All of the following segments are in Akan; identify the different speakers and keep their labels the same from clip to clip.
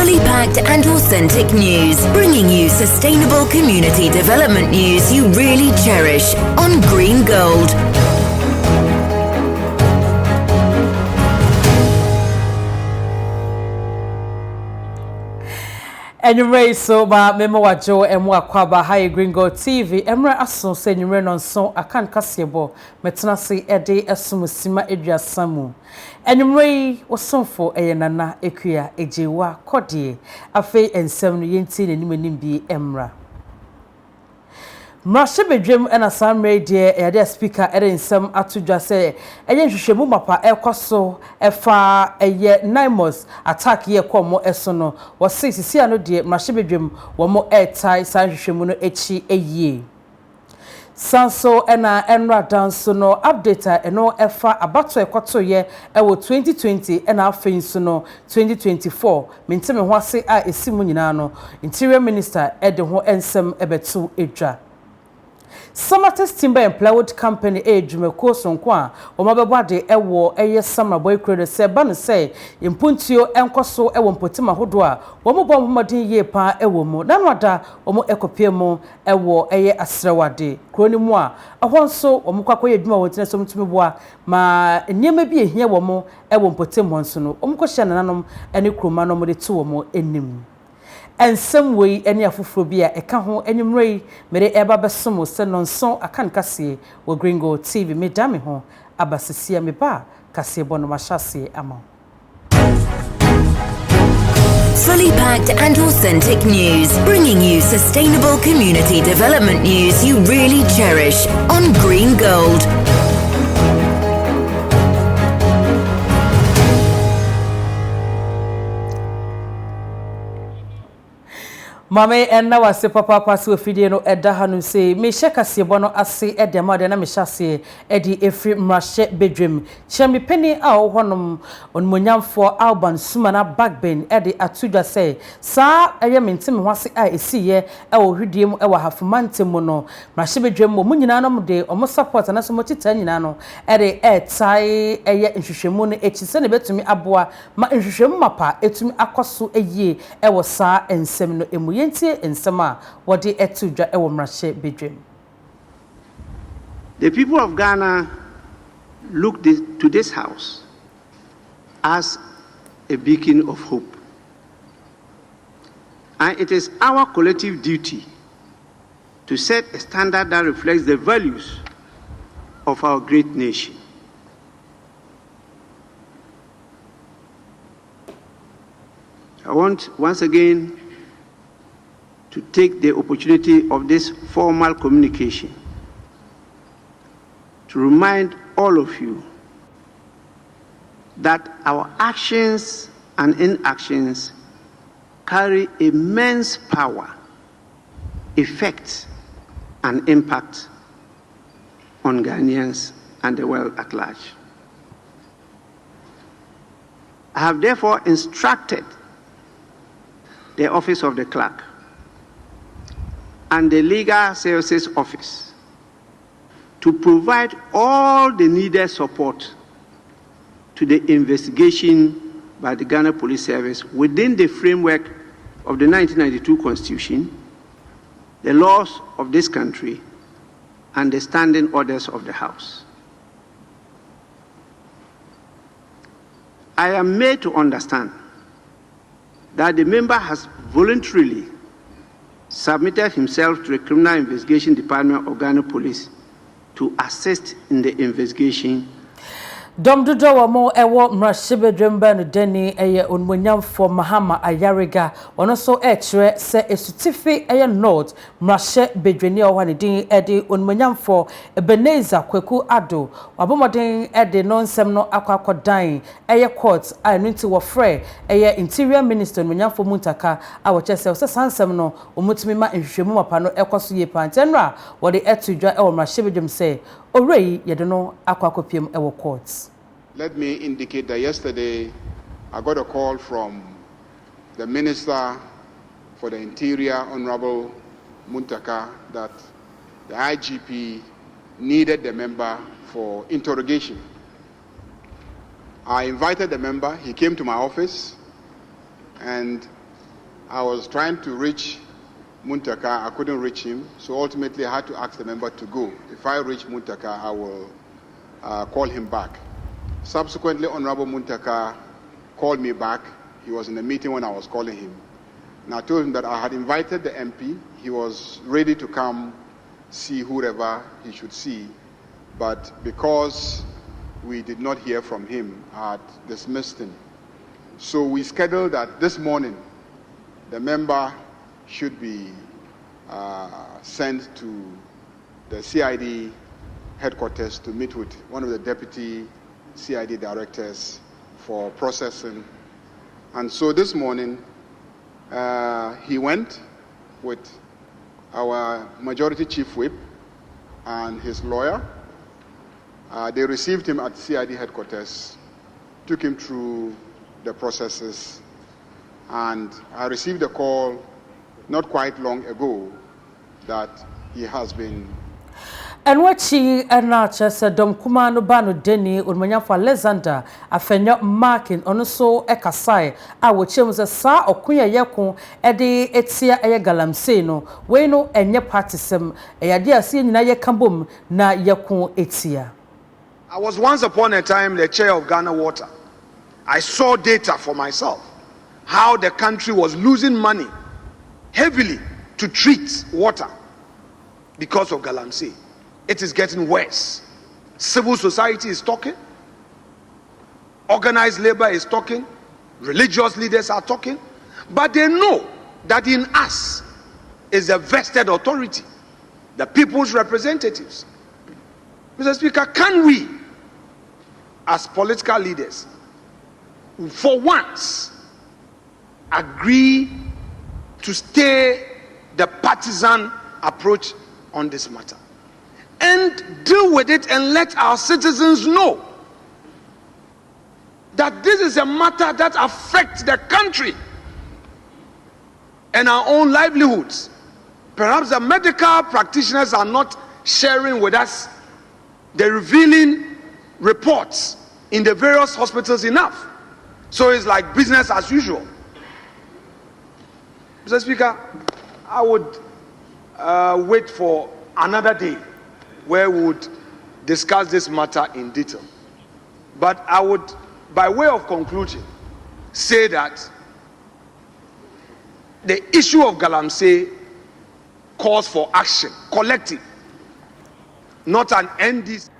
Speaker 1: Fully packed and authentic news, bringing you sustainable community development news you really cherish on Green Gold.
Speaker 2: Anyway, so memo wajo emu akwaba High Green Gold TV emre aso se nyumre no nso akan kasebo metena se ede esumusima eduasamu anyway wosonfo eyenana ekua ejewa kodie afi ensem no yenti nanim bi emra Mrashe bedwem ena samre die yade speaker ere nsem atudwa se enye hwehwemu mapa ekoso efa eye Naimos attack ye komo eso no wo sisi ano die mrashe bedwem wo mo airtai san hwehwemu no echi eyie Sanso ena enra danso no update eno efa abato ekoto ye ewo 2020 ena afenso no 2024 menteme ho ase a esimu nyina no interior minister ede ho ensem ebetu edwa Samates Timber and Plywood Company Jumeko Sonkwa, or Mababade, Ewo, Eye Summer Boy Credo, Seban say, Impuntio, Encoso, Ewon Potima Hodua, Womo Madin Ye Pa, Ewomo, Namada, Omo Ecopiemo, Ewo, Eye Asrawade, Cronimoa, a one so, Omuka Duma, witness to me, ma near may be here womo, Ewon Potim Monsono, Omko Shananum, any crewman de two or more enim. And some way any afufrobia e ka ho enimrei mere eba besomo se nonson akan kase wo Green Gold TV me dame ho abasesia me ba kase bono mashase ama
Speaker 1: Fully packed and authentic news, bringing you sustainable community development news you really cherish on Green Gold.
Speaker 2: Mame enna wase papa pase ofidie no eda hanu se me sheka sebo no ase ede ma de na me hyase edi efri mrahye bedwem chemi peni a honom onmonyamfo Alban Sumana Backbane ede atudwa se sa eye mentime hwase a esiye e wo hwidie mu e wa hafumantemu no mrahye bedwem mo nyina no de omo support na so mo tita nyina no ede tai eye nhwehwemu no echi se ne betumi aboa ma nhwehwemu mapa etumi akoso eyie e wo sa ensem no emu The
Speaker 3: people of Ghana look to this house as a beacon of hope. And it is our collective duty to set a standard that reflects the values of our great nation. I want once again to take the opportunity of this formal communication to remind all of you that our actions and inactions carry immense power, effect, and impact on Ghanaians and the world at large. I have therefore instructed the Office of the Clerk and the Legal Services Office to provide all the needed support to the investigation by the Ghana Police Service within the framework of the 1992 Constitution, the laws of this country, and the standing orders of the House. I am made to understand that the member has voluntarily submitted himself to the Criminal Investigation Department of Ghana Police to assist in the investigation.
Speaker 2: Domdudo wa mo ewo mrahye bedwem ba no dani eye onmonyamfo Mahama Ayariga ono so kire se esutifi eye note mrahye bedwani o wane din ede onmonyamfo Ebenezer Kwaku Ado wabomoden ede no nsem no akwakodan eye court a nti wo frɛ eye interior minister onmonyamfo Muntaka a wo chese se sansem no omutumi ma nhwehwemu mapa no ekoso ye pantenra wo de etudwa ewo mrahye bedwem se orei yede no akwakopiem ewo court.
Speaker 4: Let me indicate that yesterday I got a call from the Minister for the Interior, Honorable Muntaka, that the IGP needed the member for interrogation. I invited the member, he came to my office, and I was trying to reach Muntaka. I couldn't reach him, so ultimately I had to ask the member to go. If I reach Muntaka, I will call him back. Subsequently, Honorable Muntaka called me back. He was in a meeting when I was calling him. And I told him that I had invited the MP. He was ready to come see whoever he should see. But because we did not hear from him, I had dismissed him. So we scheduled that this morning, the member should be sent to the CID headquarters to meet with one of the deputy CID directors for processing. And so this morning, he went with our majority chief whip and his lawyer. They received him at CID headquarters, took him through the processes, and I received a call not quite long ago that he has been.
Speaker 2: And what she and Nacha said, Dom Kumano Bano Denny, Urmanya for Alexander, a fenya marking on so ekasai, I would choose a sa or Queen Yakon, Eddie Etia Galamseno, Weno and your partism, a idea seeing na Yakambum, na Yakon Etia.
Speaker 5: I was once upon a time the chair of Ghana Water. I saw data for myself, how the country was losing money heavily to treat water because of Galamsey. It is getting worse. Civil society is talking, organized labor is talking, religious leaders are talking, but they know that in us is a vested authority, the people's representatives. Mr. Speaker, can we, as political leaders, for once, agree to stay the partisan approach on this matter and deal with it and let our citizens know that this is a matter that affects the country and our own livelihoods? Perhaps the medical practitioners are not sharing with us the revealing reports in the various hospitals enough. So it's like business as usual. Mr. Speaker, I would wait for another day where we would discuss this matter in detail. But I would, by way of conclusion, say that the issue of Galamsey calls for action, collective, not an NDC.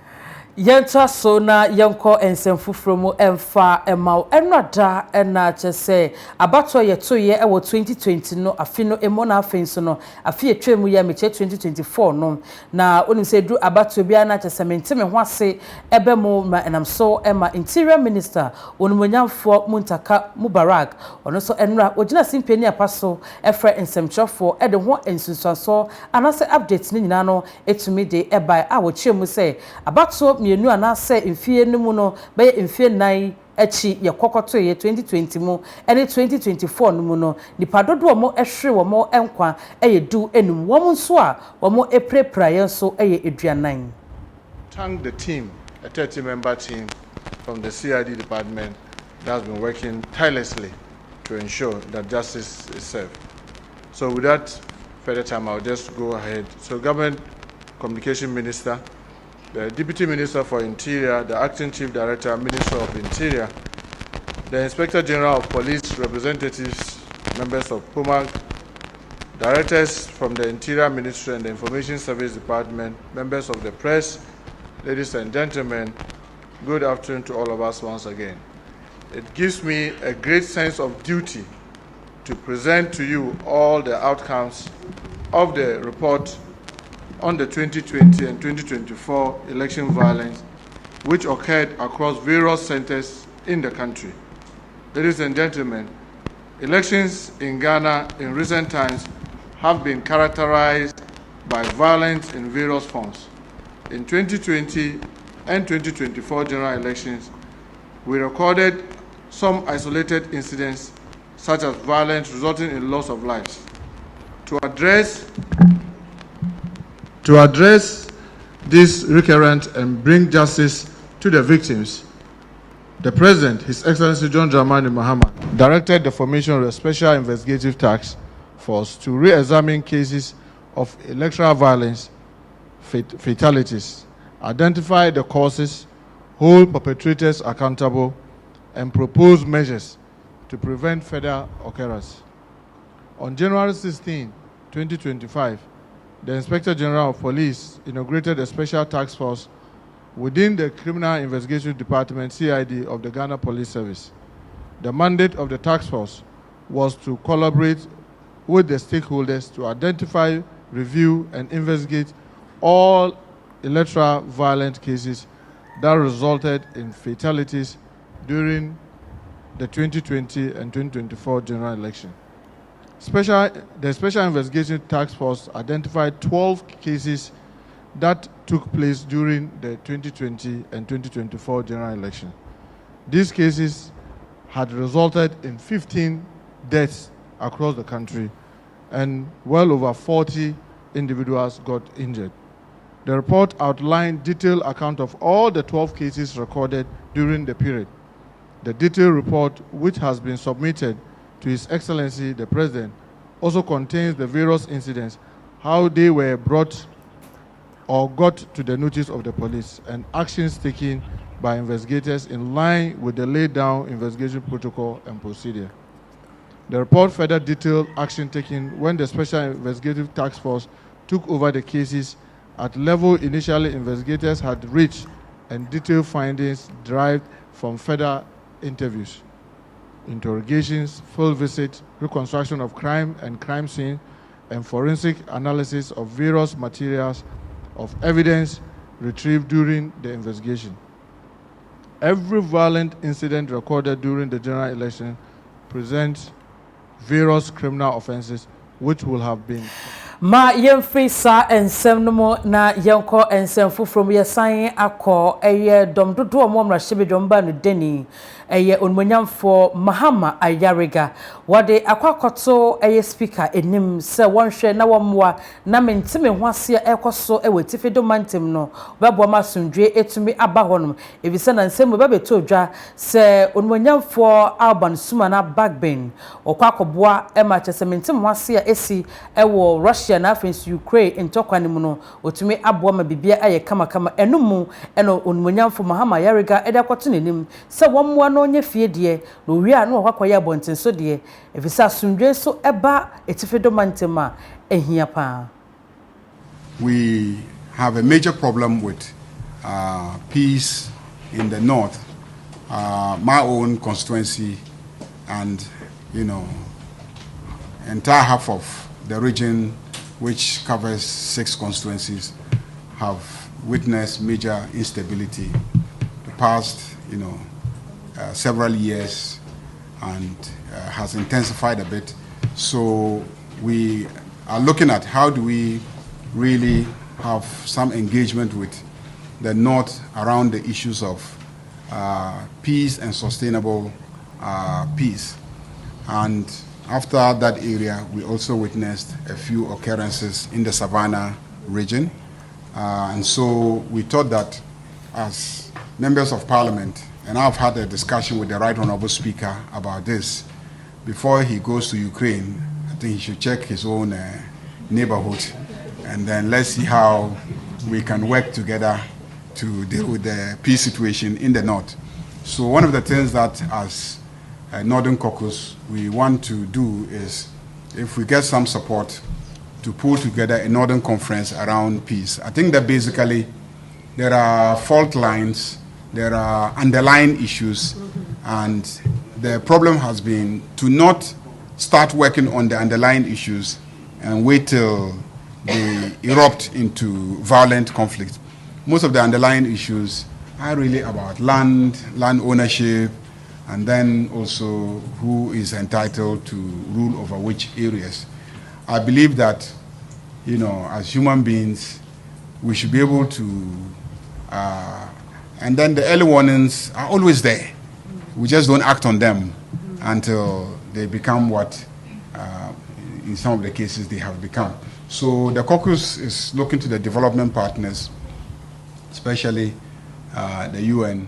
Speaker 2: Yenta so na yenko ensefufuro mu emfa emaw enada ena chese abato ye to ye ewo 2020 no afino emo na afenso no afi etwemu ye meche 2024 no na onim se du abato bia na chese menteme ho ase ebe mu ma enam so ema interior minister onumonyamfo Muntaka Mubarak ono so enra ogina simpeni apaso efre ensemchofo ede ho ensunsuaso anase update ni nyina no etumi de eba a wo chemu se abato mienu anase mfie nemu no be mfie nan echi ye kokoto ye 2020 mu ene 2024 no mu no nipadodo mo ehwe wo mo enkwa eye du enum wo mo nso a wo mo eprepra ye so eye eduanan.
Speaker 6: Thank the team, a 30-member team from the CID department that has been working tirelessly to ensure that justice is served. So without further time, I'll just go ahead. So Government Communication Minister, the Deputy Minister for Interior, the Acting Chief Director, Minister of Interior, the Inspector General of Police, representatives, members of POMAG, directors from the Interior Ministry and the Information Service Department, members of the press, ladies and gentlemen, good afternoon to all of us once again. It gives me a great sense of duty to present to you all the outcomes of the report on the 2020 and 2024 election violence which occurred across various centers in the country. Ladies and gentlemen, elections in Ghana in recent times have been characterized by violence in various forms. In 2020 and 2024 general elections, we recorded some isolated incidents such as violence resulting in loss of lives. To address this recurrent and bring justice to the victims, The President, His Excellency John Dramani Mahama, directed the formation of a special investigative task force to re-examine cases of electoral violence fatalities, identify the causes, hold perpetrators accountable, and propose measures to prevent further occurrence. On January 16, 2025, the Inspector General of Police inaugurated a special task force within the Criminal Investigation Department, CID, of the Ghana Police Service. The mandate of the task force was to collaborate with the stakeholders to identify, review, and investigate all electoral violent cases that resulted in fatalities during the 2020 and 2024 general election. The Special Investigation Task Force identified 12 cases that took place during the 2020 and 2024 general election. These cases had resulted in 15 deaths across the country, and well over 40 individuals got injured. The report outlined detailed account of all the 12 cases recorded during the period. The detailed report, which has been submitted to His Excellency the President, also contains the various incidents, how they were brought or got to the notice of the police, and actions taken by investigators in line with the laid down investigation protocol and procedure. The report further detailed action taken when the Special Investigative Task Force took over the cases at level initially investigators had reached, and detailed findings derived from further interviews, interrogations, field visits, reconstruction of crime and crime scene, and forensic analysis of various materials of evidence retrieved during the investigation. Every violent incident recorded during the general election presents various criminal offenses which will have been
Speaker 2: ma yemfri sa ensem no mo na yenko ensem from yesan akọ eye dom dodo omomra hye bedwomba no deni eye onmonyamfo Mahama Ayariga wade akwakoto eye speaker enim se wonhwe na womwa na mentime hwase ekoso ewetifi do mantem no bebo masundwe etumi aba honom ebise na nsem bebeto odwa se onmonyamfo Alban Suma na Bagbin okwakoboa ema chese mentime hwase esi ewo Russia na afensi Ukraine ntokwane mu no otumi aboa ma bibia aye kama enumu eno onmonyamfo Mahama Ayariga edakoto nenim se womwa no nye fie de no wi a no kwakoye abontenso de efisa sundwe so eba etifedo mantema ehia pa.
Speaker 7: We have a major problem with peace in the north, my own constituency, and entire half of the region, which covers 6 constituencies, have witnessed major instability the past, several years, and has intensified a bit. So we are looking at how do we really have some engagement with the North around the issues of peace and sustainable peace. And after that area, we also witnessed a few occurrences in the Savannah region. And so we thought that as members of parliament, and I've had a discussion with the Right Honorable Speaker about this, before he goes to Ukraine, I think he should check his own neighborhood, and then let's see how we can work together to deal with the peace situation in the north. So one of the things that as Northern Caucus we want to do is, if we get some support, to pull together a Northern Conference around peace. I think that basically there are fault lines, there are underlying issues, and the problem has been to not start working on the underlying issues and wait till they erupt into violent conflict. Most of the underlying issues are really about land ownership, and then also who is entitled to rule over which areas. I believe that, as human beings, we should be able to, and then the early warnings are always there. We just don't act on them until they become what, in some of the cases, they have become. So the caucus is looking to the development partners, especially the UN.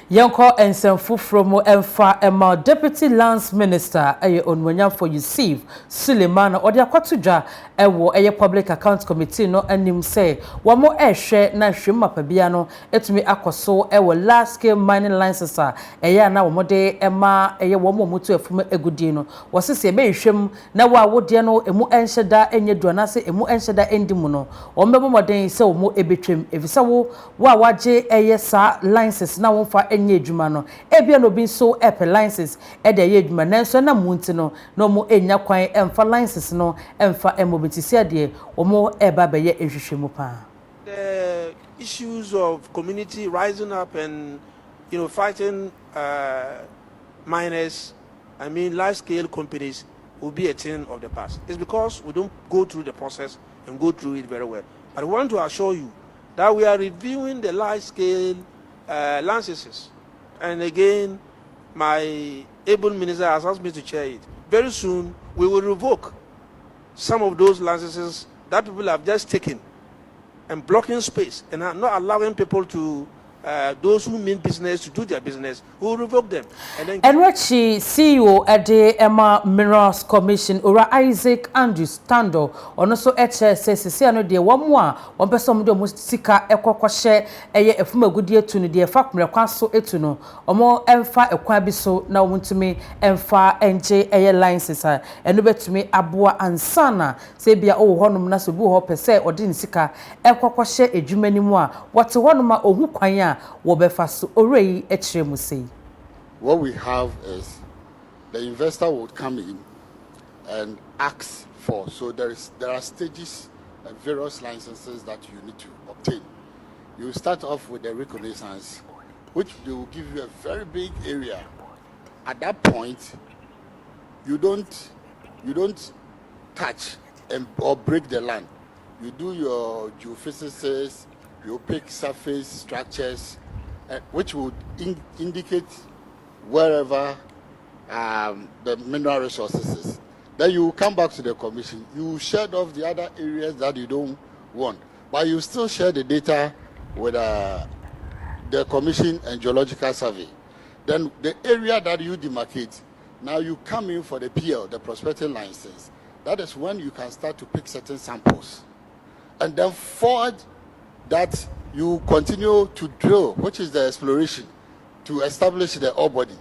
Speaker 2: Yanko Ensemfu from Emfa Emma Deputy Lance Minister Aye Onwanyam for Yusuf Suleiman or the Akwatuja Ewo Aye Public Accounts Committee no anim say wamo share na hwema pabiano etumi akoso ewo large scale mining licenses Aye na womode ema Aye womo mutu efuma egudie no wosese be hwem na wa wode no emu enhyeda enye duanase emu enhyeda endimu no wombebo moden se womo ebetwem efisa wo wa waje Aye sa licenses na wonfa enye adwuma no ebia no bi so ep licenses e de ye adwuma nanso na munti no no mo enya kwan emfa licenses no emfa emobitisi ade omo eba be ye ehwehwemu pa.
Speaker 8: The issues of community rising up and fighting miners, I mean large scale companies, will be a thing of the past. It's because we don't go through the process and go through it very well. But I want to assure you that we are reviewing the large scale licenses. And again, my able minister has asked me to chair it. Very soon, we will revoke some of those licenses that people have just taken and blocking space and are not allowing people to, those who mean business to do their business, who will revoke them. And
Speaker 2: Enrichi CEO at the Emma Minerals Commission, Ora Isaac Andrews Tando, or also says, no dear one more, one person do musika equashe, a efuma good year to the fact Miracaso etuno, or more emfa a quabiso, now want to me emfa NJ Airlines, and over to me Abua and Sana, say be a old honum nasubu per se or didn't sika, equashe a jumeni moi, what's one of my own kwanya. What we
Speaker 9: have is the investor would come in and ask for. So there are stages and various licenses that you need to obtain. You start off with the reconnaissance, which they will give you a very big area. At that point, you don't touch or break the land. You do your geophysics. You pick surface structures, which would indicate wherever the mineral resources is. Then you come back to the commission. You shed off the other areas that you don't want, but you still share the data with the commission and geological survey. Then the area that you demarcate, now you come in for the PL, the prospecting license. That is when you can start to pick certain samples, and then forward that you continue to drill, which is the exploration, to establish the ore body,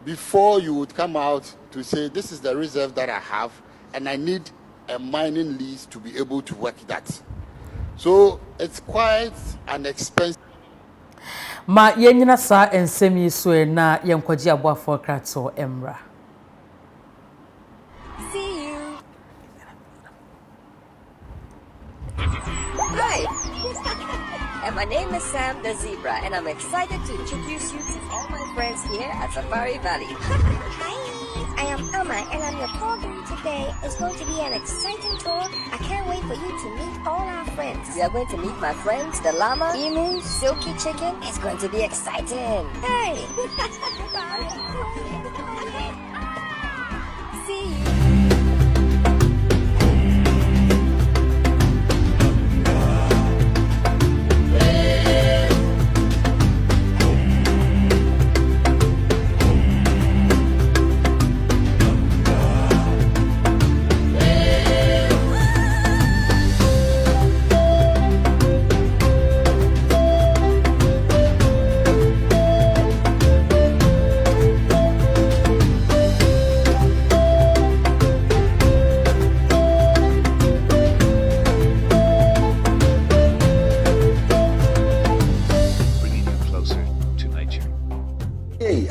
Speaker 9: before you would come out to say, this is the reserve that I have, and I need a mining lease to be able to work that. So it's quite an expensive.
Speaker 2: Ma yenyina sa ensemi so na yenkwaji abo afokrato emra.
Speaker 10: See you. Hi. And my name is Sam the Zebra, and I'm excited to introduce you to all my friends here at Safari Valley.
Speaker 11: Hi, I am Amma, and I'm your tour guide today. It's going to be an exciting tour. I can't wait for you to meet all our friends.
Speaker 10: We are going to meet my friends, the llama, emu, silky chicken. It's going to be exciting.
Speaker 11: Hey!
Speaker 10: See you.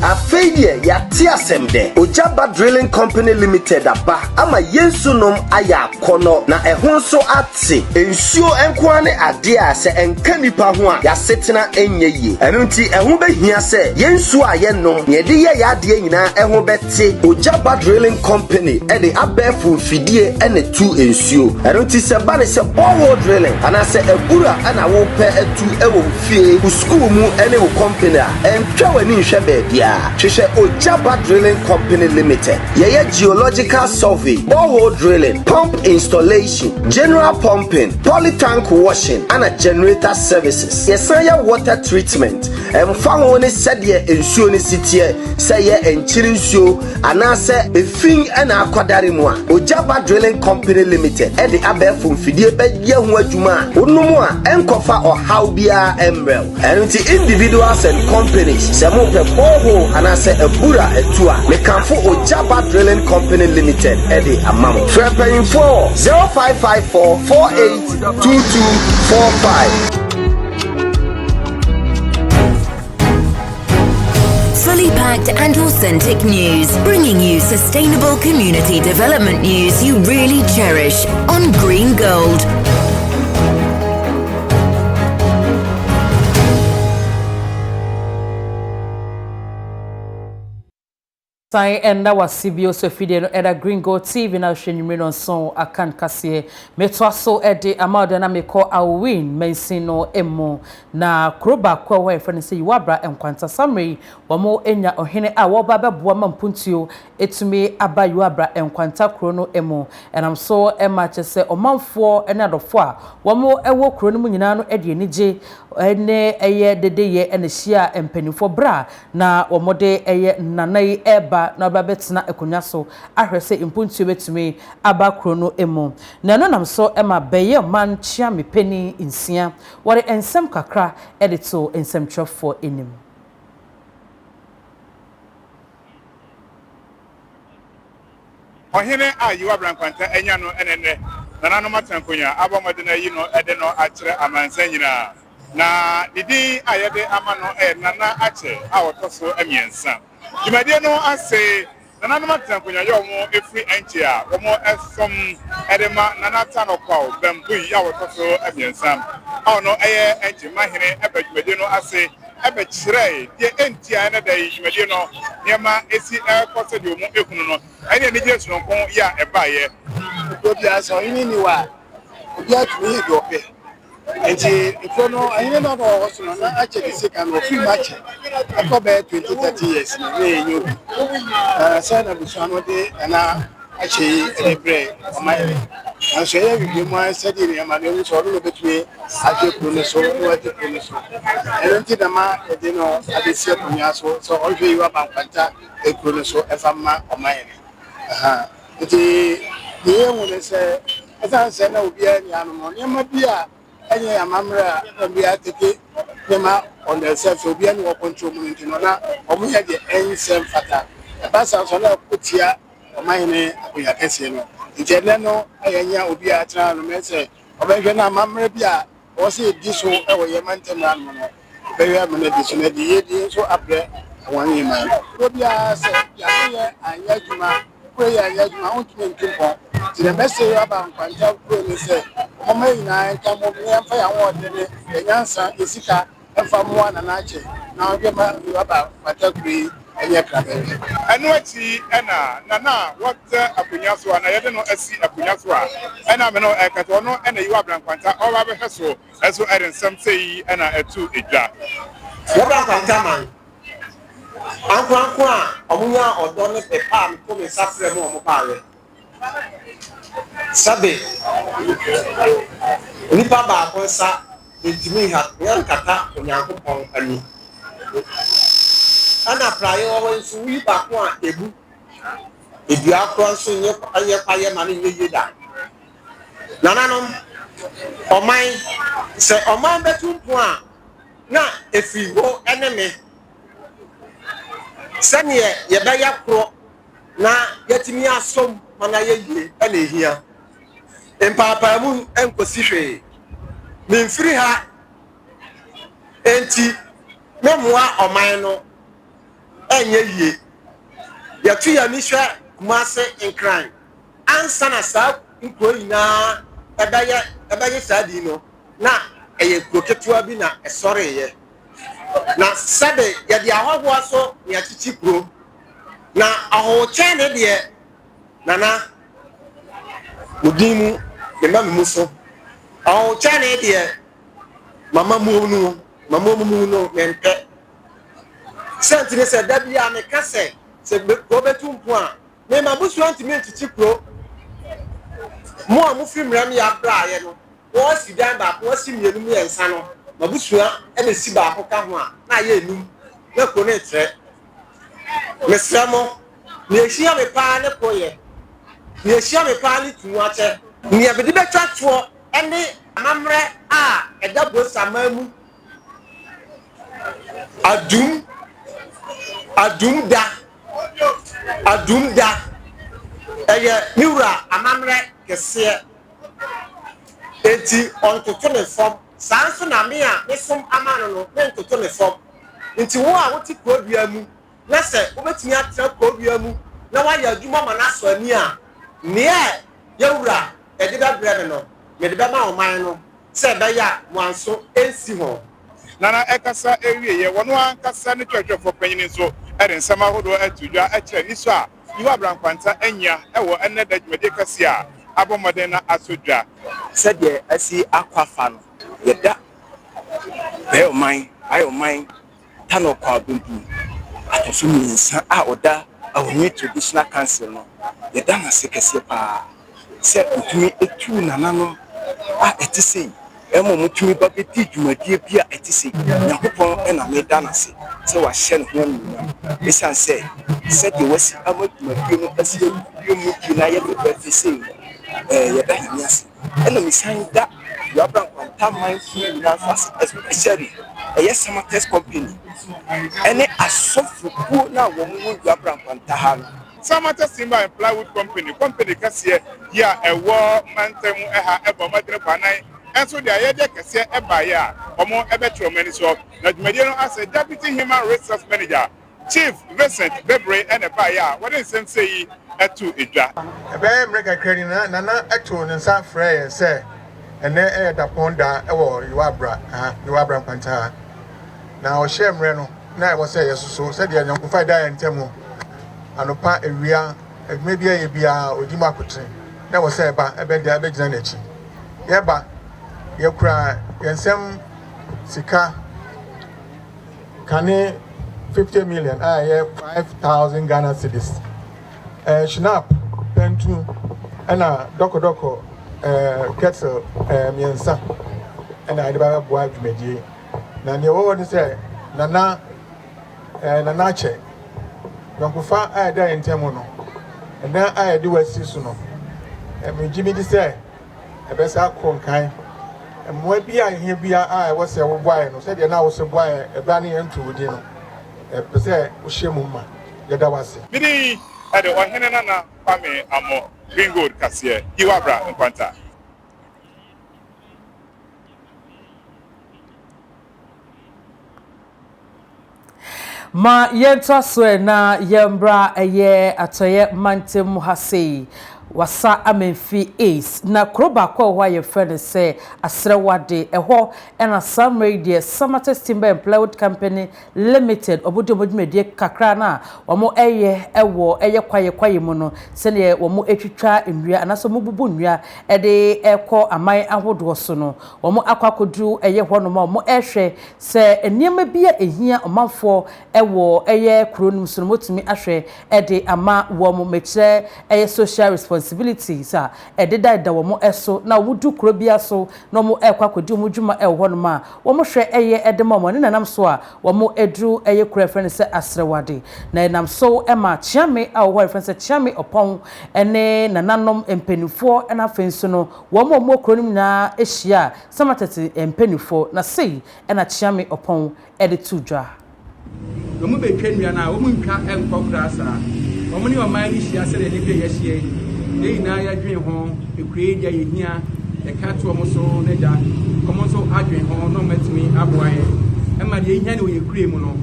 Speaker 12: Afedia ya tiasemde Ojaba Drilling Company Limited aba ama yensunom aya kono na ehunso ate ensuo enkwane ade a se enka nipa ho a ya setena enyeye eno nti ehun behia se yensuo a ye no ye de ye ya ade nyina ehun bete Ojaba Drilling Company e de abefu fidie ene tu ensuo eno nti se ba ne se borehole drilling ana se ebura ana wo pe etu ewo fie ku school mu ene wo company a entwa wani hwe ba bia hwehwe Ojaba Ojaba Drilling Company Limited. Yeye geological survey, borehole drilling, pump installation, general pumping, polytank washing, and a generator services. Yesaya water treatment. Mfangone said ye ensuo city say ye enchirinsuo anase efin na akwadare mu a Ojaba Drilling Company Limited e de abefo mfidie be ye ho adwuma onumu a enkofa ohaw bia emrel enti individuals and companies se mo pe borehole anase ebura etua mekanfo Ojaba Drilling Company Limited e de amam trepen for 0554 482245.
Speaker 1: Fully packed and authentic news, bringing you sustainable community development news you really cherish on Green Gold.
Speaker 2: Sai enda wa CBO so fide no eda Green Gold TV na hwenwumre no so akan kase metwa so ede amado na meko awin mensin no emu na kroba kwa wa efre se yiwabra enkwanta samre wamo enya ohene a wo ba beboa mampuntuo etumi aba yiwabra enkwanta kro no emu enam so ema chese omanfo ena adofo a wamo ewo kro no nyina no ede enije ene eye dedeye ene hia empanifo bra na womode eye nanai eba na babetna ekonya so ahwese impuntuo betumi aba kro no emu na no nam so ema beye man chia mepeni insia wore ensem kakra edito ensem trofo enim
Speaker 13: ohene ayiwa brankwanta enya no enene nanano matankonya abomode na yi no ede no akire amansa nyina na didi ayede amano nana ache awotoso emiensa Jumadie no ase nanano matankonya yo mo efri enchi a mo esom edema nanata no kwaw bambui awotoso emiensa ono eye enchi mahene eba jumadie no ase ebe chire die entia na dai jumadie no niema esi ekose de omo ekunu no ene ni jesu no kon ya ebaye
Speaker 8: obi aso ini ni wa obi atumi do pe enti ikono ayine no do so na ache de sika no free match akobe 20-30 years na enyo sana busano de na ache ebre omaye na so ye bi mo sadi ni ma de so no betumi ache pro so no ache pro so enti da ma de no adesi akunya so ohwe yiwa bankwanta ekro so efama omaye aha enti ye won se esa se na obi ani anu no nyama bia enye amamra bia teke nyama on the self obi ani wo control mu ntino na omuya de ensem fata basa so na kutia omayene akuya kese no ntene no ayanya obi atra no mese obenhwe na amamra bia wo se di so e wo ye mantem na no no bewe amene di so na di ye di so abre awon yema obi a se ya ye anya juma ko ye anya juma on tun ntimpo the message about Kwanta Pro say, Mama ina enka mo mfa ya ho de enyansa esika emfa mo ana na ache na obi ma about Kwanta Pro enye krabe
Speaker 13: eno ati ena nana what akunya so ana yede no asi akunya so a ena me no ekato no ena yiwa brankwanta o ba be hweso eso erensem sei ena etu edwa
Speaker 14: yabra kwanta man anko a omunya odo ne pepa mi ko me safre mo mo baare sabe nipa ba ko sa ntimi ha yan kata onyankopon ani ana prayo wo nsu wi ba ko a ebu edu akro nso nye aye paye ma ne nye da nananom oman se oman betumpo a na efi wo eneme sanye ye ba yakro na yetimi asom mana ye ene hia empapa mu enkosi hwe memfiri ha enti memwa oman no enye yie yatu ya ni hwe kumase enkran ansa na sa nko nyina ebaye sadi no na eye kroketua bi na esore ye na sabe ya dia hwahwo aso ni achichi kro na aho chene de nana udimu de mamu so aho chene de mama mu no mempe sentine se dabia me kase se go betu mpo a me ma busu antimi ntiti kro mo a mo fi mram ya bra ye no wo si dan ba ko si mienu mi ensa no ma busu a e na si ba ko ka ho a na ye enum na ko ne tre me sramo ni ehia me pa ne ko ye ni ehia me pa ni tu ache ni e be de betwa to ene amamre a eda bo samamu adum da eye miura amamre kese enti on to ne form sanso na me a mesom amano no me to ne form enti wo a woti ko bia mu na se wo betimi atra ko bia mu na wa ya adwuma ma na so ani a ne yewura ede da brebe no me de ba ma o man no se be ya mwanso ensi ho
Speaker 13: nana ekasa ewie ye wono ankasa ne twetwefo panyin so ere nsama hodo atudwa akire niso a yiwa Abrankwanta anya ewo enne dajumede kase a abomode na asodwa
Speaker 15: se de asi akwafa no yeda ayo man tano kwa bumbu atosu minsa a oda awonye traditional council no yeda na sekese pa se otumi etu nana no a etise emo mutumi ba beti dwumadie bia etise yakopon ena me da na se wa hye no ho nuna esan se de wasi amadwumadie no asi mu na ye be tise yeda hiniase ena misan da you Abrankwanta mindful na fast especially sama test company ene asofu ku na wo mu you Abrankwanta ha
Speaker 13: sama test timber and plywood company kase ya ewo mantemu eha ebo madre panan enso de ayede kase eba ya omo ebetro mani so na dwumadie no as a deputy human resource manager Chief Vincent Bebre and eba ya what is say yi etu edwa
Speaker 16: ebe America kredi na etu nsa frey say ene da ponda ewo you Abrankwanta na o shemre no na e say yesuso say de yankufa da ntemu anopa ewia maybe e bia ojima kotre na wo say ba ebe de abegina na chi ye ba ye kura yensem sika kane 50 million ye 5,000 Ghana cedis shnap pentu ana doko kettle miensa ana ade ba boa dwumedie na ne wo ni say nana che yankufa da entemu no na de wasi su no me jimi di say ebesa konkan mo bia hia bia wo se wo boae no se de na wo se boae e ba ne entu wodi no pese wo hyemu ma ye da wase
Speaker 13: bidi ade ohene na kwame amo green gold kase yiwa Abrankwanta
Speaker 2: ma yentwa so na yembra eye atoye mantem hasei wasa amenfi ace na kroba kwa wa ye friend say asrewade eho ena summary de Samate Timber and Plywood Company Limited obodimodimedie kakra na omo eye ewo eye kwaye mu no se ne omo etwitwa nnua anaso mo bubu nnua ede ekọ aman ahodo so no omo akwakodu eye hono ma omo ehwe se eniema bia ehia omanfo ewo eye kronum so no motumi ahwe ede ama wo mo meche eye social responsibility sa ededa da wo mo eso na wudu kro bia so no mo ekwakwadi mo dwuma ewo no ma wo mo hwe eye edema mo ne nanam so a wo mo edru eye kro friend se asrewade na enam so ema chiame a wo friend se chiame opon ene nananom empenifo ena fenso no wo mo kro nim na ehia samatete empenifo na sei ena chiame opon ede tudwa
Speaker 17: wo mo betwanua na wo mo ntwa enkokra sa wo mo ni o man ni hia se de ne ye hia dey na ya dwen ho ekure dia ye hia e ka to mo so na ja komo so adwen ho no matimi aboaye e ma de hia ne o ye kure mu no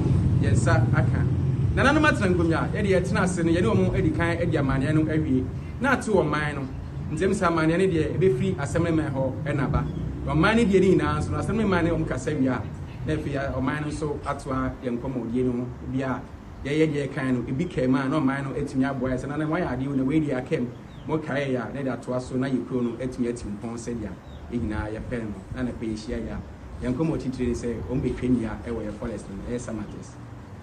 Speaker 17: ye nsa aka na nanu matran gomya ye de ye tena ase ne ye de o mo edi kan edi amane no awie na ate o man no ntem sa amane ne de e be free assemble man ho e na ba o man ne de ni na so assemble man ne o mkasa wia na fi o man no so atoa ye nkomo die no bia ye de kan no ebi kema na o man no etimi aboaye se na na waya ade o na we di akem mo kae ya na da to aso na yekro no etimi atimpon se dia egina ya pen no na na pe hia ya yankomo titire se o mbetwani ya e wo ye forest no e Samates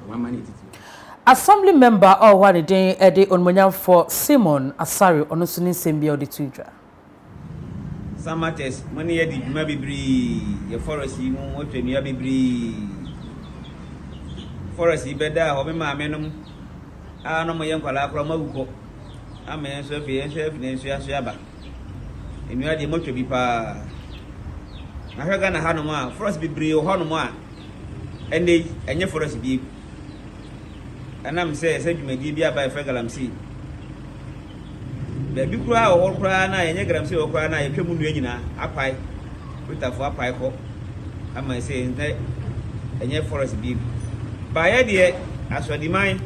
Speaker 17: o mama ni titire
Speaker 2: Assembly member or one day Eddie Onmonyam for Simon Asari on Sunin Sembia the Twitter.
Speaker 18: Some matters, money Eddie, maybe your forest, you know what you be forest, you better, or my menum. I know my young Kalakra. I may answer for yourself in Yaba. And you had the motor be pa. I heard Gana Hanoma, forest be brio Hanoma, and they and your forest be. And I'm saying, you may be by Fegalam sea. The big cry or cry, and I gram say or cry, and I came in a pie with a 4 pie hop. I might say, and your forest be. By idea, as for the mind,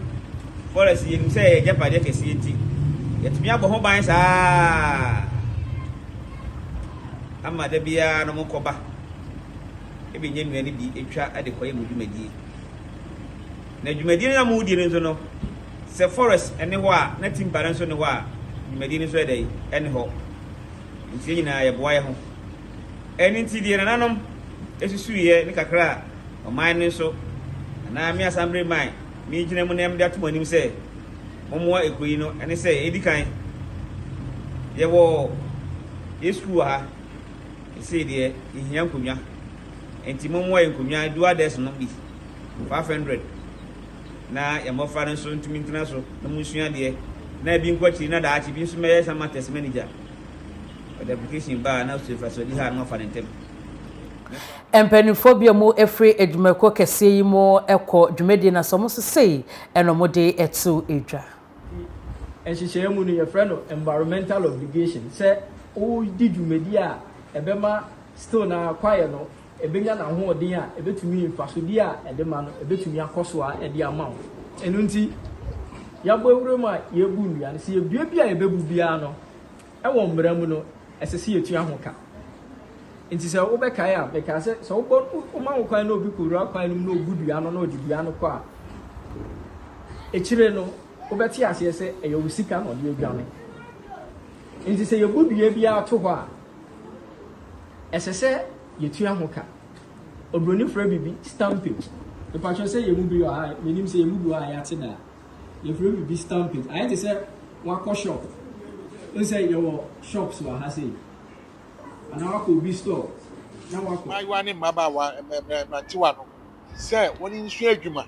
Speaker 18: forest, you say, Japan, city. Yet me up home by I'm at the beer no more coba. Every genuinely be a chat at the Koy Mudimedi. Najumedina moody in Zono. Say forest anywhere, nothing balance on the war. You made in Swede, anyhow. You see, I a boy home. Anything the anonum is a sweet, like a cry, or mine so. And I'm your assembly mine. Me, Jim, that when him say, Momo Equino, and they say, Eddie kind. Ye wo, it's true, he said, dear, in Yankunya. And Timomo and Kunya do others not be 500. Now, you're more fun soon to me, international, the Musia, dear. Now, being watching another attributes, may some matters manager. But the application bar now, so if I saw you had more fun in them.
Speaker 2: Empeniphobia mo efre edumeko kese mo ekọ dwumedi na so mo sei enomode etu edwa.
Speaker 17: Ehihye mu no your friend of environmental obligation say o di dwumedi a ebema still na kwaye no ebenya na ho odin a ebetumi mfasodi a edema no ebetumi akoso a edi ama. Enu nti yabo ewure mu a yebu nua no se yebue bia yebebu bia no ewo mramu no esese yetu ahoka. Inti se wo beka ya beka se so wo ma wo kwan no obi kowura kwan no ogudua no odidua no kwa echire no wo beti ase se eyo wusika no de adwane inti se yebudua bia to ho a esese yetua hoka obroni fra bibi stampage the patron say yemu bi ha menim se yemu bi ha ya te da ye fra bibi stampage ayete se wa shop say your shops wa ha say and I could be store. Now I
Speaker 19: want him Maba Matiwano. Say, one in Swedjuma.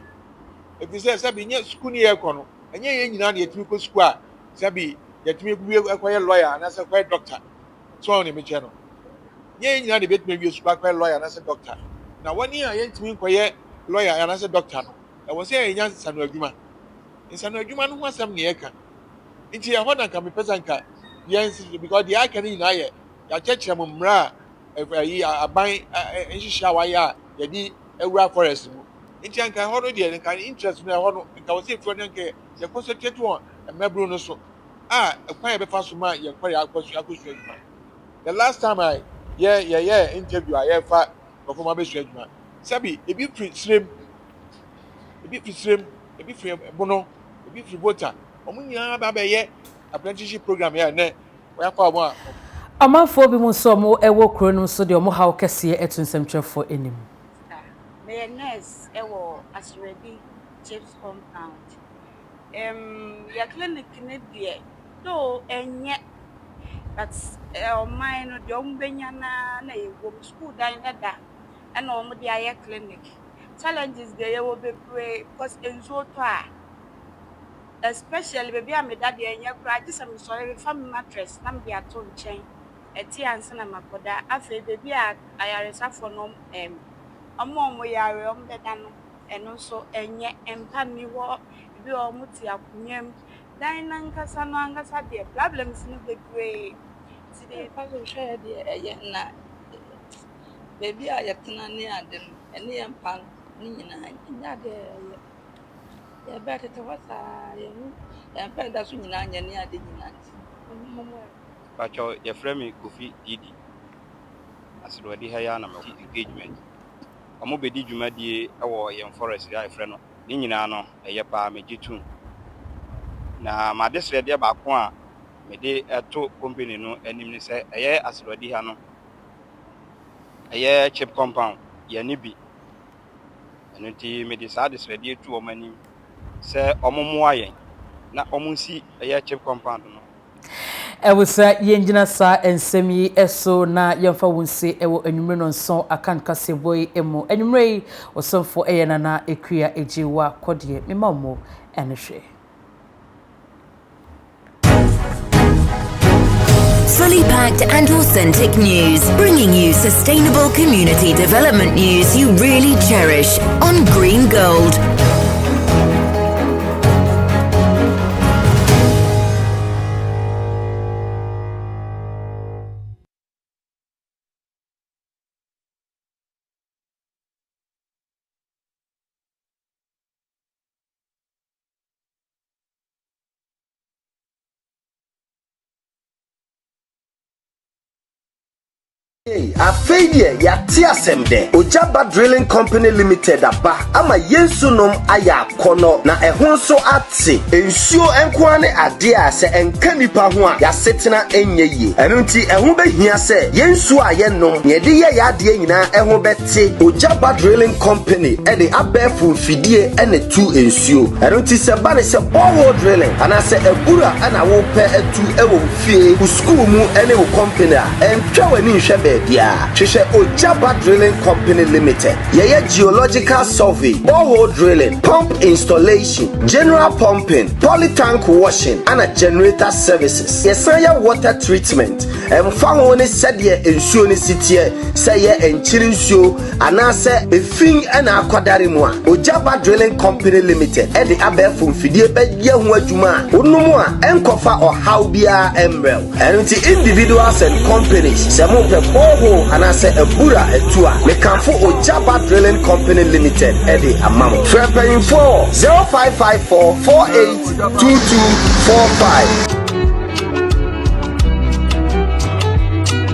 Speaker 19: If you say Sabi, yes, Scoony Econo, and ye ain't yet to square. Sabi, yet me be a quiet lawyer and as a quiet doctor. So on him, channel. Ye ain't not a bit maybe a square lawyer and as a doctor. Now 1 year I ain't to me quiet lawyer and as a doctor. I was saying, yes, San Juma. In San Juma, who was some near can. Into your honor can be present. Yes, because the eye can in aye. Ya cheche mumra aban ehihia wa ya yedi ewura forest mu nti anka hono de nka interest na hono nka wo se fo nka ye concentrate on emebro no so ekwan ye be fa so ma ye kware akosu adwuma. The last time I interview I fa perform abesu adwuma sabi ebi free srem ebi free bono ebi free bota omunya ba be ye apprenticeship program ya na wa fa mo
Speaker 2: Amanfo bi mu so mo ewo kro no so de mo haw kese etunsemtwefo enim.
Speaker 20: Me nurse ewo Asredi Chiefs compound. Ya clinic ne de do enye but mine no de ombenya na ewo school dan da na omo de aye clinic. Challenges dey ewo bebre because enzo to a especially baby am da de enye kra just am sorry family mattress na me de ato nchen. Eti ansana makoda afi baby a ayaresa for no omo yare beda no eno so enye empa mi wo bi omo ti akunyam dan nankasa no angasa de problems no bebre ti de fa so share de na baby a yetena ne ade no ene empa ni nyina nya de ya beta to wasa ye nu empa da so nyina nya ne ade nyina momo
Speaker 21: Pacho your friend Kofi Didi as already haya na engagement omo bedi dwumadie ewo yen forest ya friend no ni nyina no eye pa mejitu na ma desre de ba ko a me de eto company no anim ni se eye as already ha no eye chip compound ye ni bi eno ti me de sa desre de tu o mani sɛ ɔmo mmoa yɛn na ɔmo nsi ɛyɛ chip compound no.
Speaker 2: Ewusa yenjina sa ensem yi eso na yemfa wonse ewo enwumre no nso akan kaseboy emu enwumre osomfo eyena na ekua ejiwa kodie memamo enhwe.
Speaker 1: Fully packed and authentic news, bringing you sustainable community development news you really cherish on Green Gold.
Speaker 12: Afedia ya tiasemde Ojaba Drilling Company Limited aba ama yensunom aya kono na ehun so ate ensuo enkwane ade a se enka nipa ho a ya setena enye enu nti ehun behia se yensuo ayenom ye de ye ya ade nyina ehun bete Ojaba Drilling Company e de abefu fidie ene tu ensuo enu nti se ba ne se borehole drilling ana se ebura ana wo pe etu ewo fie ku school mu ene wo company a entwa wani hwebe bia hwehwe Ojaba Drilling Company Limited yeye geological survey, borehole drilling, pump installation, general pumping, polytank washing and a generator services. Yesanya water treatment emfa ho ne sede ensuo ne sitie say ye enchiri nsuo anase efin na akwadare mu a Ojaba Drilling Company Limited e de abefo mfidie be ye ho adwuma onum a enkofa ohaw bia emrel enti individuals and companies se mo pe borehole anase ebura etua me kanfo Ojaba Drilling Company Limited Eddie Amamo. Frepaying for 0554 482245.